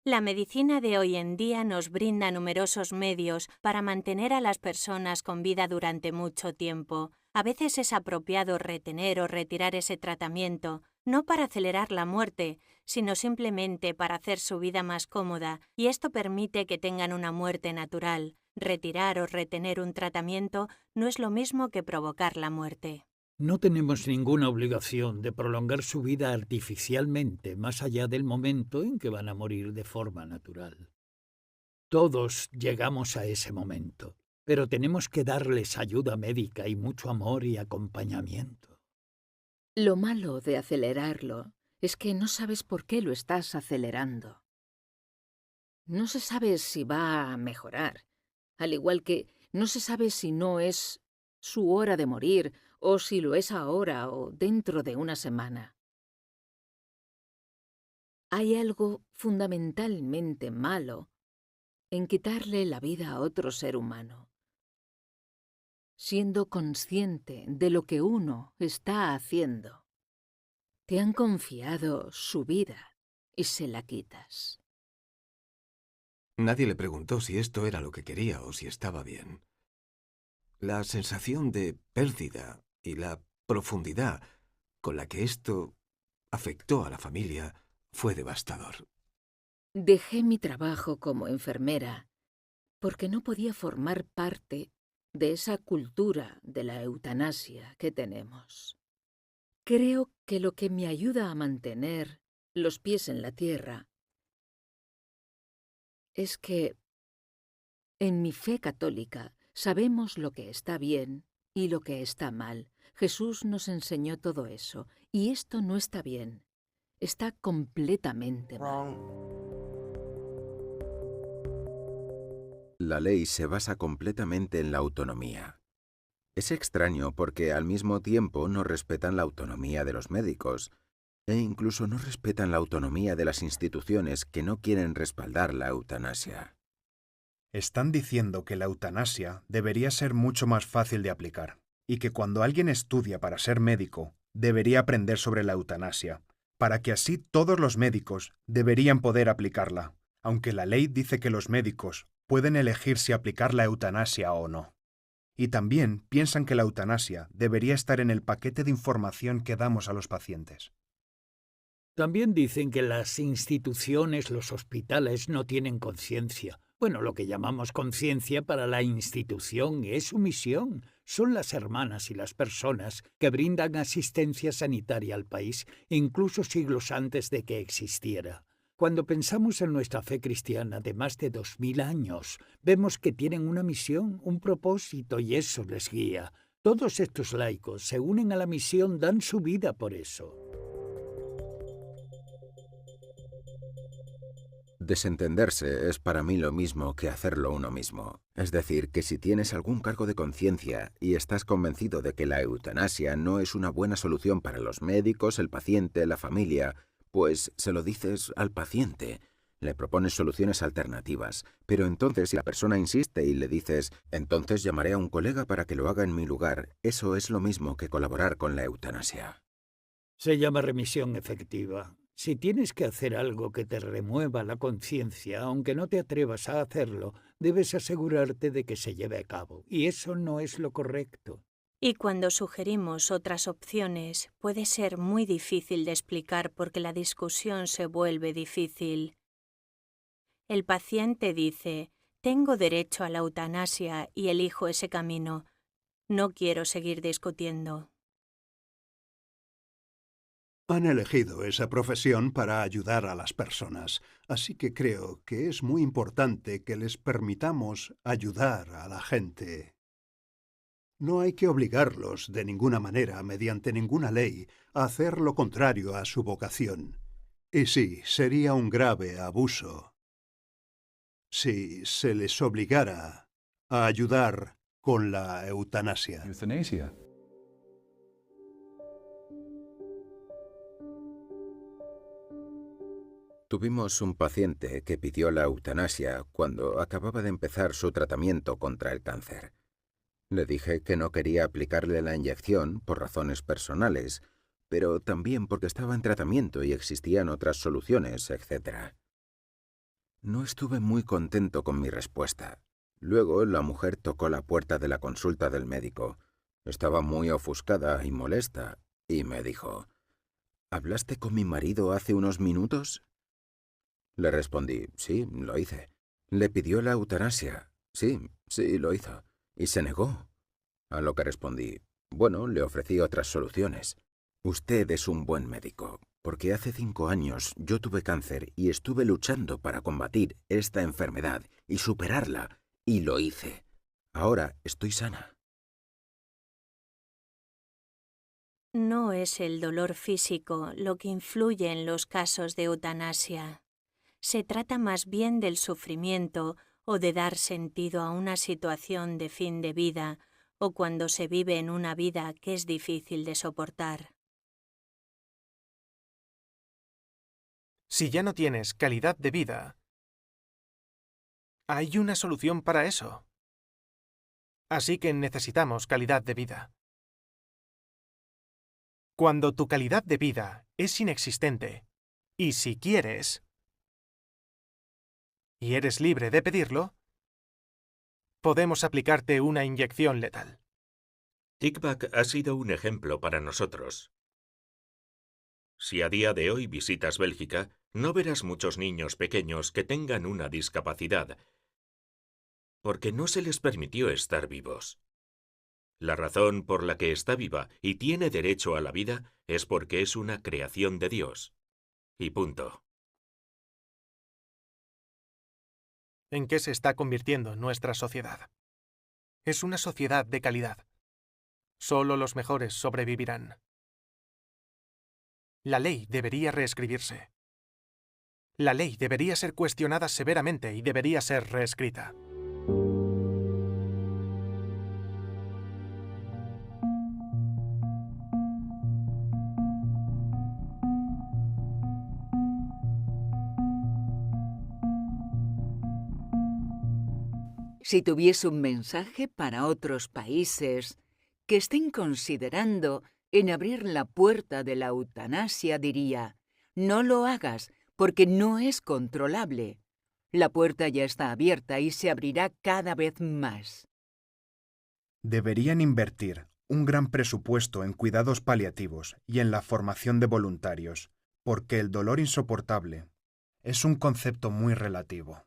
La medicina de hoy en día nos brinda numerosos medios para mantener a las personas con vida durante mucho tiempo. A veces es apropiado retener o retirar ese tratamiento, no para acelerar la muerte, sino simplemente para hacer su vida más cómoda, y esto permite que tengan una muerte natural. Retirar o retener un tratamiento no es lo mismo que provocar la muerte. No tenemos ninguna obligación de prolongar su vida artificialmente más allá del momento en que van a morir de forma natural. Todos llegamos a ese momento, pero tenemos que darles ayuda médica y mucho amor y acompañamiento. Lo malo de acelerarlo es que no sabes por qué lo estás acelerando. No se sabe si va a mejorar, al igual que no se sabe si no es su hora de morir o si lo es ahora o dentro de una semana. Hay algo fundamentalmente malo en quitarle la vida a otro ser humano, siendo consciente de lo que uno está haciendo. Te han confiado su vida y se la quitas. Nadie le preguntó si esto era lo que quería o si estaba bien. La sensación de pérdida y la profundidad con la que esto afectó a la familia fue devastador. Dejé mi trabajo como enfermera porque no podía formar parte de esa cultura de la eutanasia que tenemos. Creo que lo que me ayuda a mantener los pies en la tierra es que en mi fe católica sabemos lo que está bien y lo que está mal. Jesús nos enseñó todo eso, y esto no está bien. Está completamente mal. La ley se basa completamente en la autonomía. Es extraño porque al mismo tiempo no respetan la autonomía de los médicos e incluso no respetan la autonomía de las instituciones que no quieren respaldar la eutanasia. Están diciendo que la eutanasia debería ser mucho más fácil de aplicar y que cuando alguien estudia para ser médico, debería aprender sobre la eutanasia, para que así todos los médicos deberían poder aplicarla, aunque la ley dice que los médicos pueden elegir si aplicar la eutanasia o no. Y también piensan que la eutanasia debería estar en el paquete de información que damos a los pacientes. También dicen que las instituciones, los hospitales, no tienen conciencia. Bueno, lo que llamamos conciencia para la institución es su misión. Son las hermanas y las personas que brindan asistencia sanitaria al país, incluso siglos antes de que existiera. Cuando pensamos en nuestra fe cristiana de más de 2000 años, vemos que tienen una misión, un propósito, y eso les guía. Todos estos laicos se unen a la misión, dan su vida por eso. Desentenderse es para mí lo mismo que hacerlo uno mismo. Es decir, que si tienes algún cargo de conciencia y estás convencido de que la eutanasia no es una buena solución para los médicos, el paciente, la familia, pues se lo dices al paciente. Le propones soluciones alternativas. Pero entonces si la persona insiste y le dices, entonces llamaré a un colega para que lo haga en mi lugar, eso es lo mismo que colaborar con la eutanasia. Se llama remisión efectiva. Si tienes que hacer algo que te remueva la conciencia, aunque no te atrevas a hacerlo, debes asegurarte de que se lleve a cabo. Y eso no es lo correcto. Y cuando sugerimos otras opciones, puede ser muy difícil de explicar porque la discusión se vuelve difícil. El paciente dice, tengo derecho a la eutanasia y elijo ese camino. No quiero seguir discutiendo. Han elegido esa profesión para ayudar a las personas, así que creo que es muy importante que les permitamos ayudar a la gente. No hay que obligarlos de ninguna manera, mediante ninguna ley, a hacer lo contrario a su vocación. Y sí, sería un grave abuso si se les obligara a ayudar con la eutanasia. Tuvimos un paciente que pidió la eutanasia cuando acababa de empezar su tratamiento contra el cáncer. Le dije que no quería aplicarle la inyección por razones personales, pero también porque estaba en tratamiento y existían otras soluciones, etc. No estuve muy contento con mi respuesta. Luego la mujer tocó la puerta de la consulta del médico. Estaba muy ofuscada y molesta, y me dijo, ¿hablaste con mi marido hace unos minutos? Le respondí, sí, lo hice. Le pidió la eutanasia. Sí, lo hizo. Y se negó. A lo que respondí, bueno, le ofrecí otras soluciones. Usted es un buen médico, porque hace 5 años yo tuve cáncer y estuve luchando para combatir esta enfermedad y superarla, y lo hice. Ahora estoy sana. No es el dolor físico lo que influye en los casos de eutanasia, Se trata más bien del sufrimiento o de dar sentido a una situación de fin de vida o cuando se vive en una vida que es difícil de soportar. Si ya no tienes calidad de vida, hay una solución para eso. Así que necesitamos calidad de vida. Cuando tu calidad de vida es inexistente, y si quieres, y eres libre de pedirlo, podemos aplicarte una inyección letal. Tikvah ha sido un ejemplo para nosotros. Si a día de hoy visitas Bélgica, no verás muchos niños pequeños que tengan una discapacidad, porque no se les permitió estar vivos. La razón por la que está viva y tiene derecho a la vida es porque es una creación de Dios. Y punto. ¿En qué se está convirtiendo nuestra sociedad? Es una sociedad de calidad. Solo los mejores sobrevivirán. La ley debería reescribirse. La ley debería ser cuestionada severamente y debería ser reescrita. Si tuviese un mensaje para otros países que estén considerando en abrir la puerta de la eutanasia, diría: no lo hagas porque no es controlable. La puerta ya está abierta y se abrirá cada vez más. Deberían invertir un gran presupuesto en cuidados paliativos y en la formación de voluntarios, porque el dolor insoportable es un concepto muy relativo.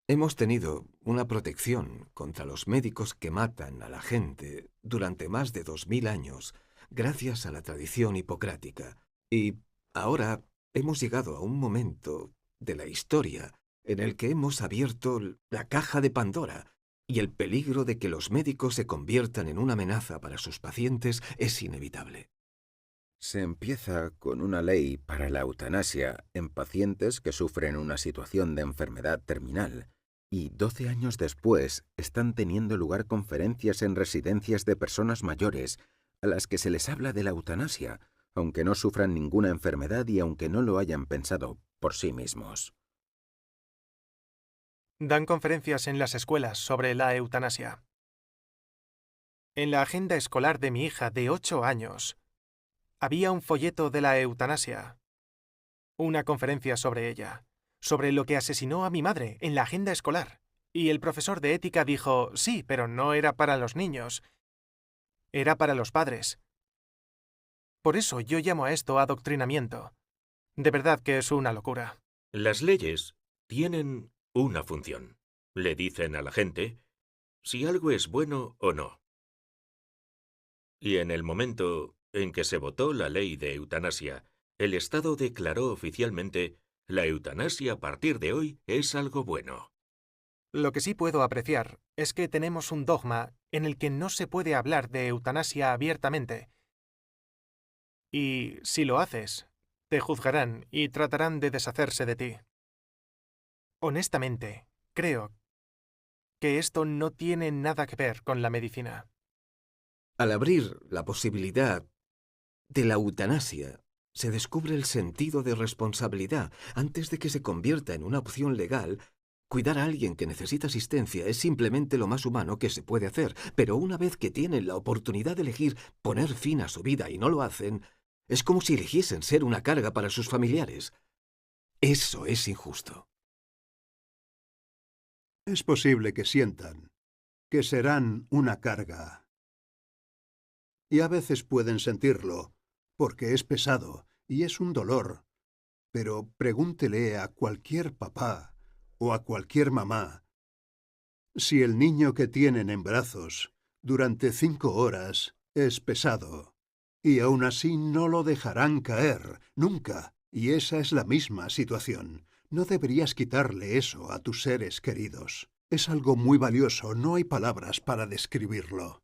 Hemos tenido una protección contra los médicos que matan a la gente durante más de 2000 años, gracias a la tradición hipocrática. Y ahora hemos llegado a un momento de la historia en el que hemos abierto la caja de Pandora, y el peligro de que los médicos se conviertan en una amenaza para sus pacientes es inevitable. Se empieza con una ley para la eutanasia en pacientes que sufren una situación de enfermedad terminal, y 12 años después están teniendo lugar conferencias en residencias de personas mayores a las que se les habla de la eutanasia, aunque no sufran ninguna enfermedad y aunque no lo hayan pensado por sí mismos. Dan conferencias en las escuelas sobre la eutanasia. En la agenda escolar de mi hija de 8 años, había un folleto de la eutanasia, una conferencia sobre ella, sobre lo que asesinó a mi madre en la agenda escolar. Y el profesor de ética dijo: sí, pero no era para los niños, era para los padres. Por eso yo llamo a esto adoctrinamiento. De verdad que es una locura. Las leyes tienen una función. Le dicen a la gente si algo es bueno o no. Y en el momento en que se votó la ley de eutanasia, el Estado declaró oficialmente: la eutanasia a partir de hoy es algo bueno. Lo que sí puedo apreciar es que tenemos un dogma en el que no se puede hablar de eutanasia abiertamente. Y si lo haces, te juzgarán y tratarán de deshacerse de ti. Honestamente, creo que esto no tiene nada que ver con la medicina. Al abrir la posibilidad de la eutanasia, se descubre el sentido de responsabilidad. Antes de que se convierta en una opción legal, cuidar a alguien que necesita asistencia es simplemente lo más humano que se puede hacer. Pero una vez que tienen la oportunidad de elegir poner fin a su vida y no lo hacen, es como si eligiesen ser una carga para sus familiares. Eso es injusto. Es posible que sientan que serán una carga. Y a veces pueden sentirlo, porque es pesado y es un dolor. Pero pregúntele a cualquier papá o a cualquier mamá si el niño que tienen en brazos durante 5 horas es pesado, y aún así no lo dejarán caer, nunca. Y esa es la misma situación. No deberías quitarle eso a tus seres queridos. Es algo muy valioso, no hay palabras para describirlo.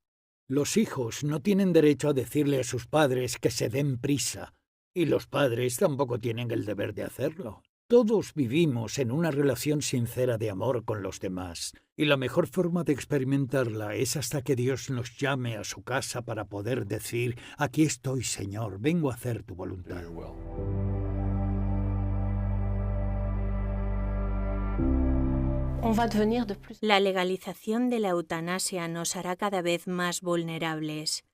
Los hijos no tienen derecho a decirle a sus padres que se den prisa, y los padres tampoco tienen el deber de hacerlo. Todos vivimos en una relación sincera de amor con los demás, y la mejor forma de experimentarla es hasta que Dios nos llame a su casa para poder decir: aquí estoy, Señor, vengo a hacer tu voluntad. La legalización de la eutanasia nos hará cada vez más vulnerables.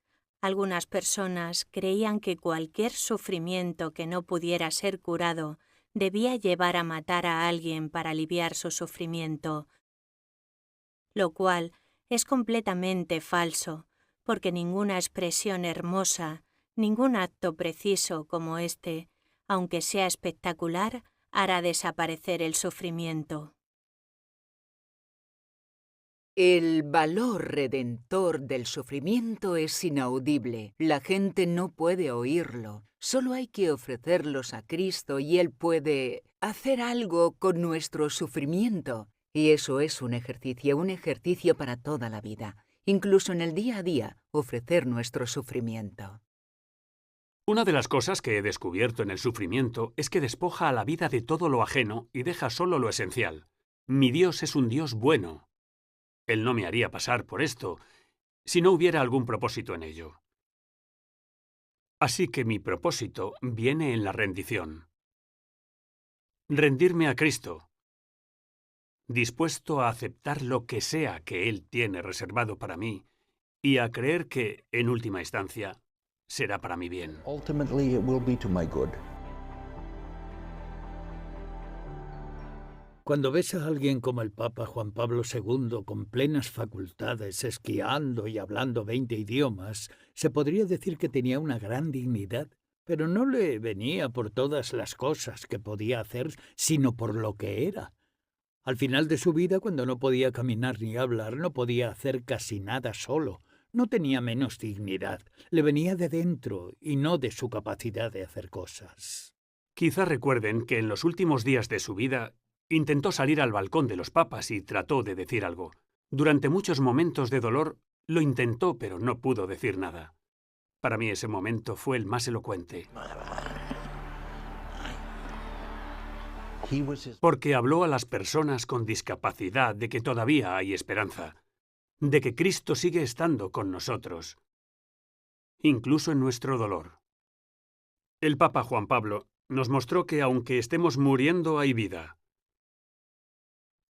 Algunas personas creían que cualquier sufrimiento que no pudiera ser curado debía llevar a matar a alguien para aliviar su sufrimiento, lo cual es completamente falso, porque ninguna expresión hermosa, ningún acto preciso como este, aunque sea espectacular, hará desaparecer el sufrimiento. El valor redentor del sufrimiento es inaudible. La gente no puede oírlo. Solo hay que ofrecerlos a Cristo y Él puede hacer algo con nuestro sufrimiento. Y eso es un ejercicio para toda la vida. Incluso en el día a día, ofrecer nuestro sufrimiento. Una de las cosas que he descubierto en el sufrimiento es que despoja a la vida de todo lo ajeno y deja solo lo esencial. Mi Dios es un Dios bueno. Él no me haría pasar por esto si no hubiera algún propósito en ello. Así que mi propósito viene en la rendición. Rendirme a Cristo, dispuesto a aceptar lo que sea que Él tiene reservado para mí y a creer que, en última instancia, será para mi bien. Ultimately, it will be to my good. Cuando ves a alguien como el Papa Juan Pablo II con plenas facultades, esquiando y hablando 20 idiomas, se podría decir que tenía una gran dignidad, pero no le venía por todas las cosas que podía hacer, sino por lo que era. Al final de su vida, cuando no podía caminar ni hablar, no podía hacer casi nada solo. No tenía menos dignidad, le venía de dentro y no de su capacidad de hacer cosas. Quizá recuerden que en los últimos días de su vida intentó salir al balcón de los papas y trató de decir algo. Durante muchos momentos de dolor lo intentó, pero no pudo decir nada. Para mí ese momento fue el más elocuente. Porque habló a las personas con discapacidad de que todavía hay esperanza, de que Cristo sigue estando con nosotros, incluso en nuestro dolor. El Papa Juan Pablo nos mostró que aunque estemos muriendo hay vida.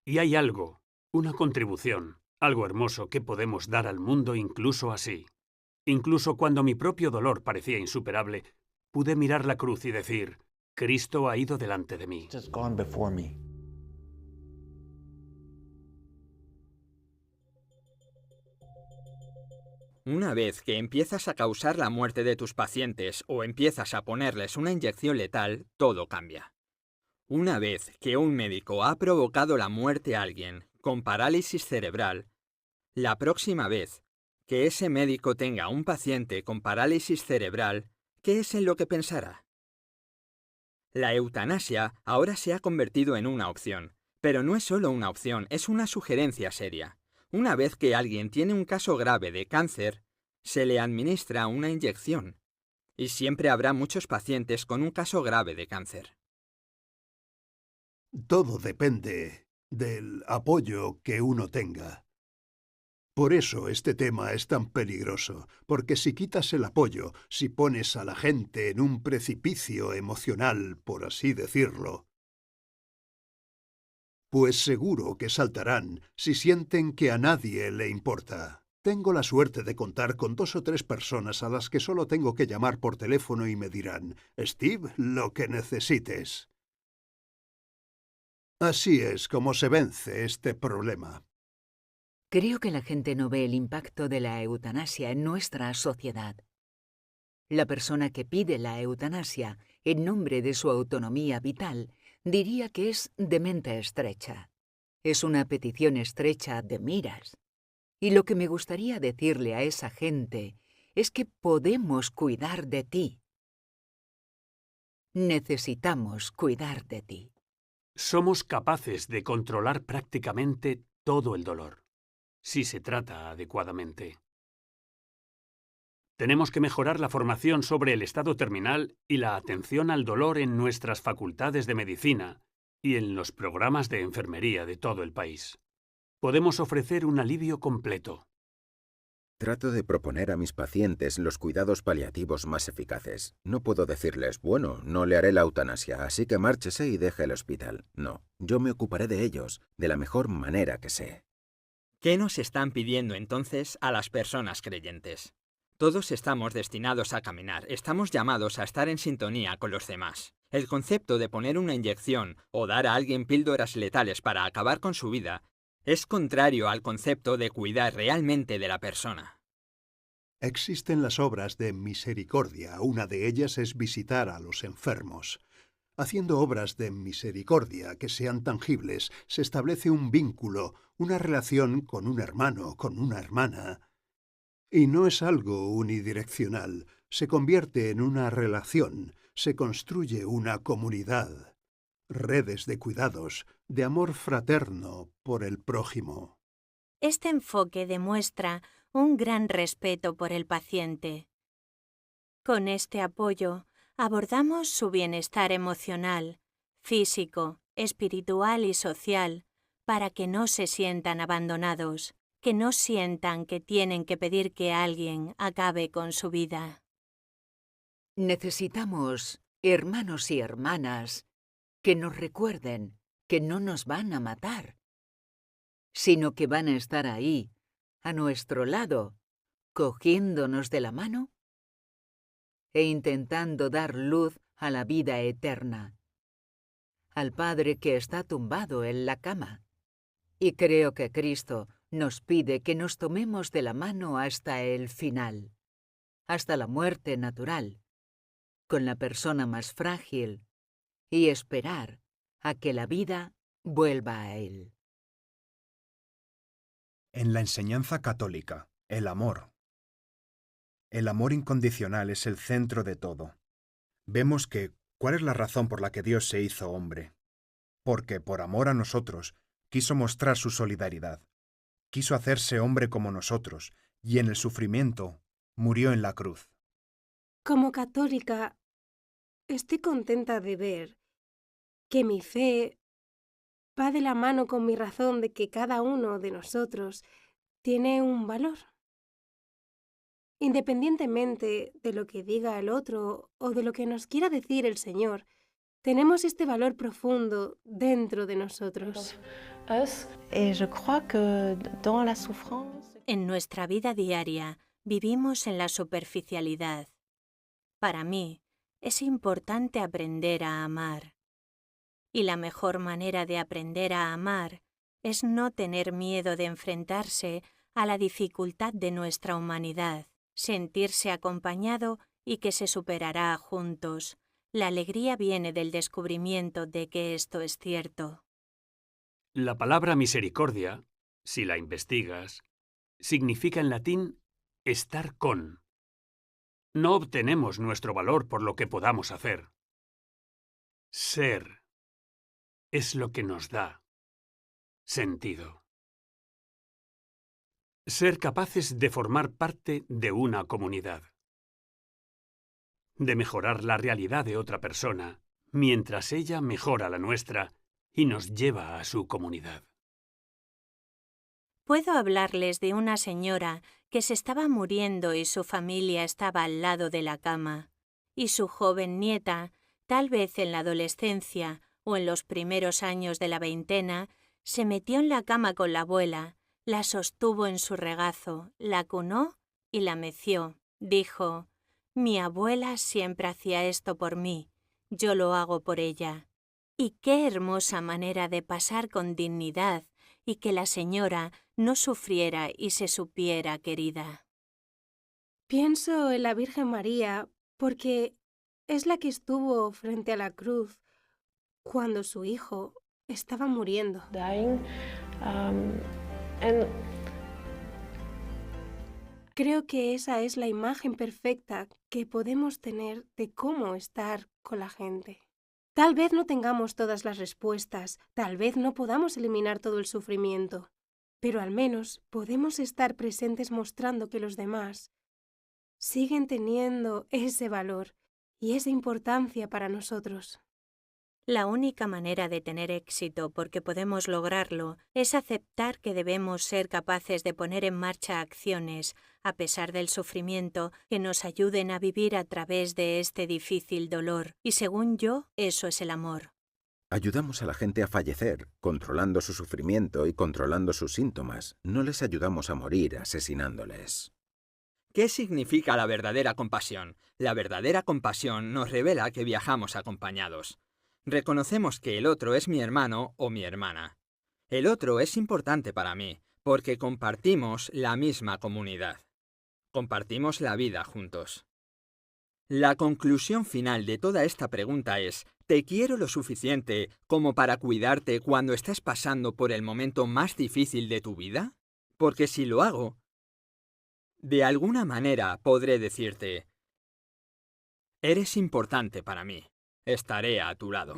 Y hay algo, una contribución, algo hermoso que podemos dar al mundo incluso así. Incluso cuando mi propio dolor parecía insuperable, pude mirar la cruz y decir: Cristo ha ido delante de mí. Una vez que empiezas a causar la muerte de tus pacientes o empiezas a ponerles una inyección letal, todo cambia. Una vez que un médico ha provocado la muerte a alguien con parálisis cerebral, la próxima vez que ese médico tenga un paciente con parálisis cerebral, ¿qué es en lo que pensará? La eutanasia ahora se ha convertido en una opción, pero no es solo una opción, es una sugerencia seria. Una vez que alguien tiene un caso grave de cáncer, se le administra una inyección, y siempre habrá muchos pacientes con un caso grave de cáncer. Todo depende del apoyo que uno tenga. Por eso este tema es tan peligroso, porque si quitas el apoyo, si pones a la gente en un precipicio emocional, por así decirlo, pues seguro que saltarán si sienten que a nadie le importa. Tengo la suerte de contar con 2 o 3 personas a las que solo tengo que llamar por teléfono y me dirán: Steve, lo que necesites. Así es como se vence este problema. Creo que la gente no ve el impacto de la eutanasia en nuestra sociedad. La persona que pide la eutanasia en nombre de su autonomía vital diría que es de mente estrecha. Es una petición estrecha de miras. Y lo que me gustaría decirle a esa gente es que podemos cuidar de ti. Necesitamos cuidar de ti. Somos capaces de controlar prácticamente todo el dolor, si se trata adecuadamente. Tenemos que mejorar la formación sobre el estado terminal y la atención al dolor en nuestras facultades de medicina y en los programas de enfermería de todo el país. Podemos ofrecer un alivio completo. Trato de proponer a mis pacientes los cuidados paliativos más eficaces. No puedo decirles, bueno, no le haré la eutanasia, así que márchese y deje el hospital. No, yo me ocuparé de ellos, de la mejor manera que sé. ¿Qué nos están pidiendo entonces a las personas creyentes? Todos estamos destinados a caminar, estamos llamados a estar en sintonía con los demás. El concepto de poner una inyección o dar a alguien píldoras letales para acabar con su vida es contrario al concepto de cuidar realmente de la persona. Existen las obras de misericordia. Una de ellas es visitar a los enfermos. Haciendo obras de misericordia que sean tangibles, se establece un vínculo, una relación con un hermano, con una hermana. Y no es algo unidireccional, se convierte en una relación, se construye una comunidad, redes de cuidados, de amor fraterno por el prójimo. Este enfoque demuestra un gran respeto por el paciente. Con este apoyo, abordamos su bienestar emocional, físico, espiritual y social, para que no se sientan abandonados, que no sientan que tienen que pedir que alguien acabe con su vida. Necesitamos hermanos y hermanas que nos recuerden que no nos van a matar, sino que van a estar ahí, a nuestro lado, cogiéndonos de la mano e intentando dar luz a la vida eterna, al Padre que está tumbado en la cama. Y creo que Cristo nos pide que nos tomemos de la mano hasta el final, hasta la muerte natural, con la persona más frágil, y esperar a que la vida vuelva a Él. En la enseñanza católica, el amor incondicional es el centro de todo. Vemos que, ¿cuál es la razón por la que Dios se hizo hombre? Porque, por amor a nosotros, quiso mostrar su solidaridad. Quiso hacerse hombre como nosotros, y en el sufrimiento murió en la cruz. Como católica, estoy contenta de ver que mi fe va de la mano con mi razón de que cada uno de nosotros tiene un valor. Independientemente de lo que diga el otro o de lo que nos quiera decir el Señor, tenemos este valor profundo dentro de nosotros. En nuestra vida diaria vivimos en la superficialidad. Para mí, es importante aprender a amar. Y la mejor manera de aprender a amar es no tener miedo de enfrentarse a la dificultad de nuestra humanidad, sentirse acompañado y que se superará juntos. La alegría viene del descubrimiento de que esto es cierto. La palabra misericordia, si la investigas, significa en latín estar con. No obtenemos nuestro valor por lo que podamos hacer. Ser es lo que nos da sentido. Ser capaces de formar parte de una comunidad. De mejorar la realidad de otra persona, mientras ella mejora la nuestra y nos lleva a su comunidad. Puedo hablarles de una señora que se estaba muriendo y su familia estaba al lado de la cama, y su joven nieta, tal vez en la adolescencia o en los primeros años de la veintena, se metió en la cama con la abuela, la sostuvo en su regazo, la cunó y la meció. Dijo: «Mi abuela siempre hacía esto por mí, yo lo hago por ella». Y qué hermosa manera de pasar con dignidad y que la señora no sufriera y se supiera querida. Pienso en la Virgen María porque es la que estuvo frente a la cruz cuando su hijo estaba muriendo. Creo que esa es la imagen perfecta que podemos tener de cómo estar con la gente. Tal vez no tengamos todas las respuestas, tal vez no podamos eliminar todo el sufrimiento, pero al menos podemos estar presentes mostrando que los demás siguen teniendo ese valor y esa importancia para nosotros. La única manera de tener éxito, porque podemos lograrlo, es aceptar que debemos ser capaces de poner en marcha acciones, a pesar del sufrimiento, que nos ayuden a vivir a través de este difícil dolor. Y según yo, eso es el amor. Ayudamos a la gente a fallecer, controlando su sufrimiento y controlando sus síntomas. No les ayudamos a morir asesinándoles. ¿Qué significa la verdadera compasión? La verdadera compasión nos revela que viajamos acompañados. Reconocemos que el otro es mi hermano o mi hermana. El otro es importante para mí, porque compartimos la misma comunidad. Compartimos la vida juntos. La conclusión final de toda esta pregunta es: ¿te quiero lo suficiente como para cuidarte cuando estás pasando por el momento más difícil de tu vida? Porque si lo hago, de alguna manera podré decirte: eres importante para mí. Estaré a tu lado.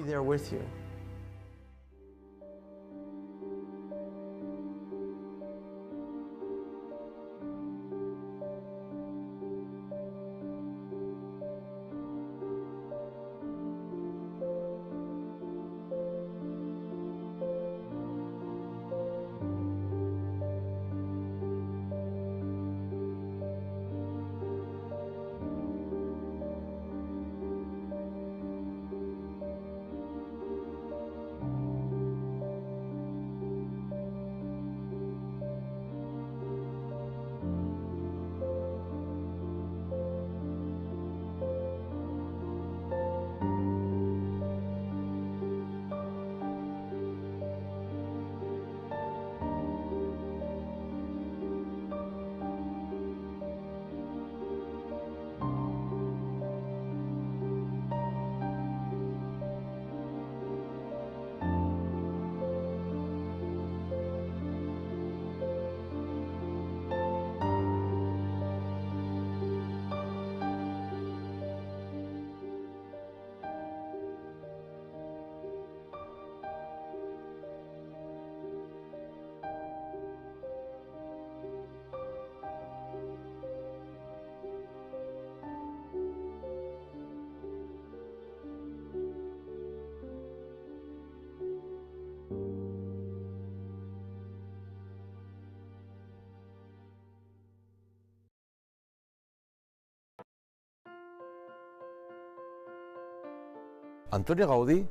Antonio Gaudí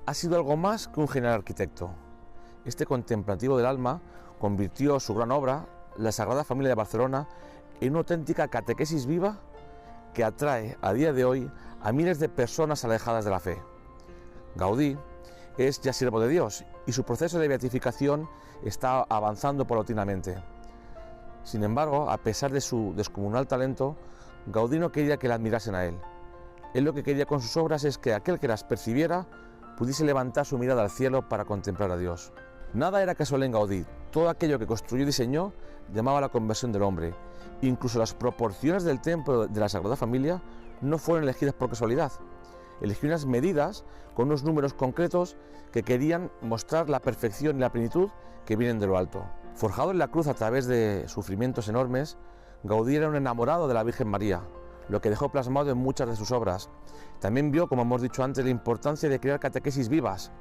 ha sido algo más que un genial arquitecto. Este contemplativo del alma convirtió su gran obra, la Sagrada Familia de Barcelona, en una auténtica catequesis viva que atrae a día de hoy a miles de personas alejadas de la fe. Gaudí es ya siervo de Dios y su proceso de beatificación está avanzando paulatinamente. Sin embargo, a pesar de su descomunal talento, Gaudí no quería que le admirasen a él. Él lo que quería con sus obras es que aquel que las percibiera pudiese levantar su mirada al cielo para contemplar a Dios. Nada era casual en Gaudí. Todo aquello que construyó y diseñó llamaba a la conversión del hombre. Incluso las proporciones del templo de la Sagrada Familia no fueron elegidas por casualidad. Eligió unas medidas con unos números concretos que querían mostrar la perfección y la plenitud que vienen de lo alto. Forjado en la cruz a través de sufrimientos enormes, Gaudí era un enamorado de la Virgen María, lo que dejó plasmado en muchas de sus obras. También vio, como hemos dicho antes, la importancia de crear catequesis vivas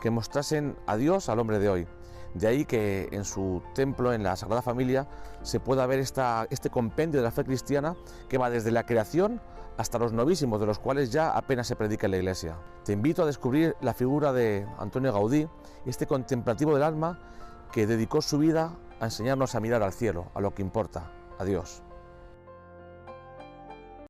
que mostrasen a Dios al hombre de hoy. De ahí que en su templo, en la Sagrada Familia, se pueda ver este compendio de la fe cristiana que va desde la creación hasta los novísimos, de los cuales ya apenas se predica en la Iglesia. Te invito a descubrir la figura de Antonio Gaudí, este contemplativo del alma que dedicó su vida a enseñarnos a mirar al cielo, a lo que importa, a Dios.